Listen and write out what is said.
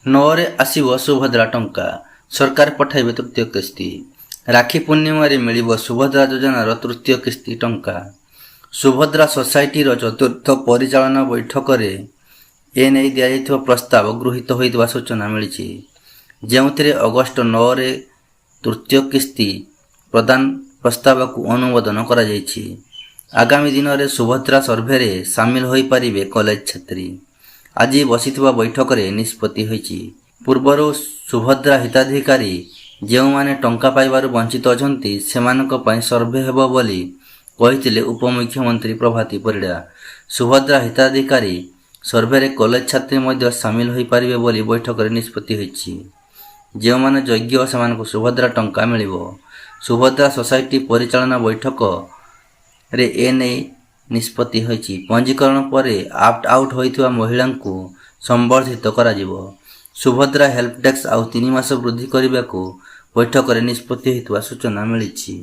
9ରେ ଆସିବ ସୁଭଦ୍ରା ଟଙ୍କା। ସରକାର ପଠାଇବେ ତୃତୀୟ କିସ୍ତି। ରାକ୍ଷୀ ପୂର୍ଣ୍ଣିମାରେ ମିଳିବ ସୁଭଦ୍ରା ଯୋଜନାର ତୃତୀୟ କିସ୍ତି ଟଙ୍କା। ସୁଭଦ୍ରା ସୋସାଇଟିର ଚତୁର୍ଥ ପରିଚାଳନା ବୈଠକରେ ଏନେଇ ଦିଆଯାଇଥିବା ପ୍ରସ୍ତାବ ଗୃହୀତ ହୋଇଥିବା ସୂଚନା ମିଳିଛି, ଯେଉଁଥିରେ ଅଗଷ୍ଟ 9ରେ ତୃତୀୟ କିସ୍ତି ପ୍ରଦାନ ପ୍ରସ୍ତାବକୁ ଅନୁମୋଦନ କରାଯାଇଛି। ଆଗାମୀ ଦିନରେ ସୁଭଦ୍ରା ସର୍ଭେରେ ସାମିଲ ହୋଇପାରିବେ କଲେଜ ଛାତ୍ରୀ। ଆଜି ବସିଥିବା ବୈଠକରେ ନିଷ୍ପତ୍ତି ହୋଇଛି। ପୂର୍ବରୁ ସୁଭଦ୍ରା ହିତାଧିକାରୀ ଯେଉଁମାନେ ଟଙ୍କା ପାଇବାରୁ ବଞ୍ଚିତ ଅଛନ୍ତି ସେମାନଙ୍କ ପାଇଁ ସର୍ଭେ ହେବ ବୋଲି କହିଥିଲେ ଉପମୁଖ୍ୟମନ୍ତ୍ରୀ ପ୍ରଭାତୀ ପରିଡ଼ା। ସୁଭଦ୍ରା ହିତାଧିକାରୀ ସର୍ଭେରେ କଲେଜ ଛାତ୍ରୀ ମଧ୍ୟ ସାମିଲ ହୋଇପାରିବେ ବୋଲି ବୈଠକରେ ନିଷ୍ପତ୍ତି ହୋଇଛି। ଯେଉଁମାନେ ଯୋଗ୍ୟ ସେମାନଙ୍କୁ ସୁଭଦ୍ରା ଟଙ୍କା ମିଳିବ। ସୁଭଦ୍ରା ସୋସାଇଟି ପରିଚାଳନା ବୈଠକରେ ଏନେଇ ନିଷ୍ପତ୍ତି ହୋଇଛି। ପଞ୍ଜୀକରଣ ପରେ ଆପ୍ଟ ଆଉଟ୍ ହୋଇଥିବା ମହିଳାଙ୍କୁ ସମ୍ବର୍ଦ୍ଧିତ କରାଯିବ। ସୁଭଦ୍ରା ହେଲ୍ପ ଡେସ୍କ ଆଉ 3 ମାସ ବୃଦ୍ଧି କରିବାକୁ ବୈଠକରେ ନିଷ୍ପତ୍ତି ହୋଇଥିବା ସୂଚନା ମିଳିଛି।